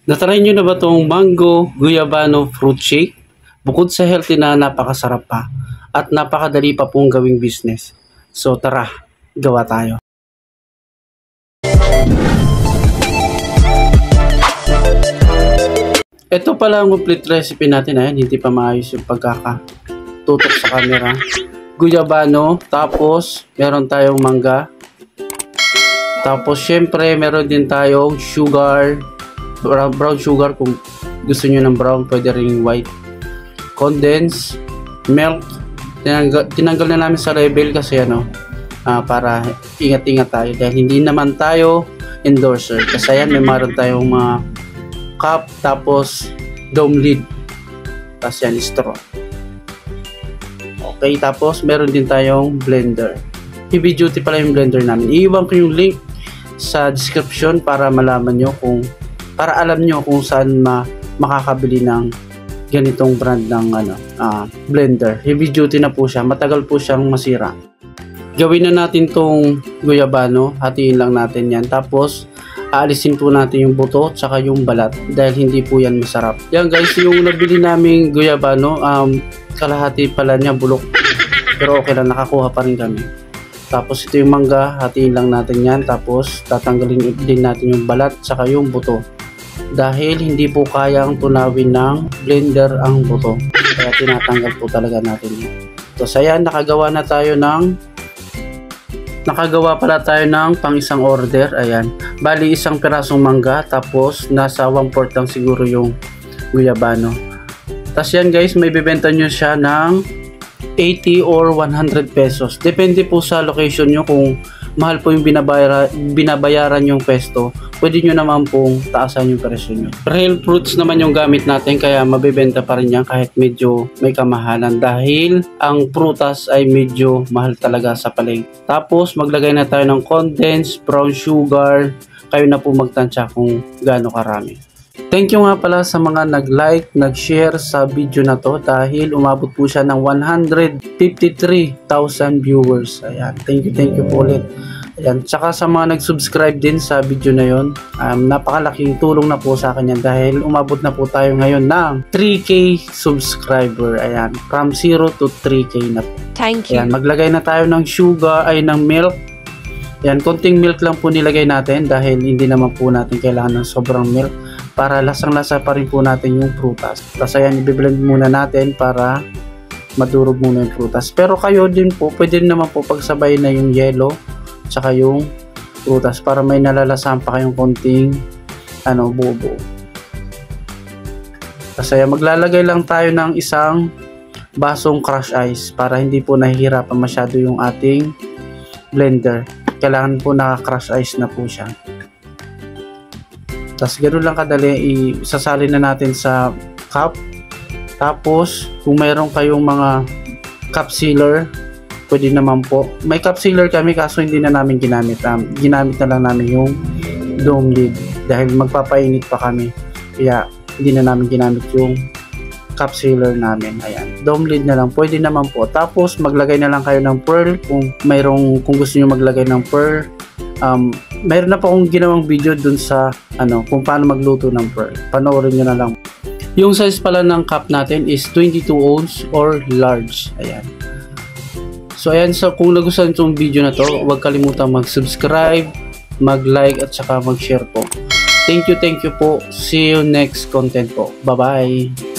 Natry nyo na ba itong mango guyabano fruit shake? Bukod sa healthy na napakasarap pa at napakadali pa pong gawing business. So tara, gawa tayo. Ito pala ang complete recipe natin. Ayan, hindi pa maayos yung pagkakatutok sa camera. Guyabano, tapos meron tayong mangga. Tapos syempre meron din tayong sugar, brown sugar kung gusto nyo ng brown, pwede rin white. Condensed milk. Tinanggal na namin sa label kasi para ingat-ingat tayo dahil hindi naman tayo endorser. Kasi ayan, may meron tayong mga cup, tapos dome lid, tapos yan straw. Okay, tapos meron din tayong blender. Heavy duty pala yung blender namin. Iiwan ko yung link sa description para malaman nyo para alam nyo kung saan makakabili ng ganitong brand ng blender. Heavy duty na po siya, matagal po siyang masira. Gawin na natin tong guyabano, hatiin lang natin yan, tapos aalisin po natin yung buto tsaka yung balat dahil hindi po yan masarap. Yan guys, yung nabili naming guyabano, kalahati pala niya bulok, pero okay lang, nakakuha pa rin kami. Tapos ito yung mangga, hatiin lang natin yan, tapos tatanggalin din natin yung balat tsaka yung buto dahil hindi po kayang tunawin ng blender ang buto, kaya tinatanggal po talaga natin yan. So ayan, nakagawa pala tayo ng pang isang order. Ayan, bali isang pirasong mangga, tapos nasa 1/4 lang siguro yung guyabano. Tapos yan guys, may bibenta nyo siya ng 80 or 100 pesos. Depende po sa location nyo. Kung mahal po yung binabayaran yung pesto, pwede nyo naman pong taasan yung presyo nyo. Real fruits naman yung gamit natin, kaya mabibenta pa rin yan kahit medyo may kamahalan dahil ang prutas ay medyo mahal talaga sa palengke. Tapos maglagay na tayo ng condensed brown sugar. Kayo na po magtansya kung gaano karami. Thank you nga pala sa mga nag-like, nag-share sa video na to dahil umabot po siya ng 153,000 viewers. Ayan, thank you po ulit. Ayan, tsaka sa mga nag-subscribe din sa video na yon, napakalaking tulong na po sa akin yan dahil umabot na po tayo ngayon ng 3K subscriber. Ayan, from 0 to 3K na po. Thank you. Ayan, maglagay na tayo ng ng milk. Ayan, konting milk lang po nilagay natin dahil hindi naman po natin kailangan ng sobrang milk para lasang-lasa pa rin po natin yung prutas. Tapos ayan, i-blend muna natin para madurog muna yung prutas. Pero kayo din po, pwede naman po pagsabay na yung yelo tsaka yung prutas para may nalalasahan pa kayong konting buo-buo. Kasi maglalagay lang tayo ng isang basong crush ice para hindi po nahihirapan masyado yung ating blender. Kailangan po naka-crush ice na po siya. Tapos ganoon lang kadali, isasalin na natin sa cup. Tapos kung mayroon kayong mga cup sealer, pwede naman po. May cup sealer kami kaso hindi na namin ginamit. Ginamit na lang namin yung dome lid dahil magpapainit pa kami. Kaya hindi na namin ginamit yung cup sealer namin. Ayan, dome lid na lang, pwede naman po. Tapos maglagay na lang kayo ng pearl kung gusto niyo maglagay ng pearl. Mayroon na po akong ginawang video dun sa kung paano magluto ng pearl. Panoorin nyo na lang. Yung size pala ng cup natin is 22 ounce or large. Ayan. So ayan, kung nagustuhan itong video na to, huwag kalimutang mag-subscribe, mag-like at saka mag-share po. Thank you po. See you next content po. Bye bye.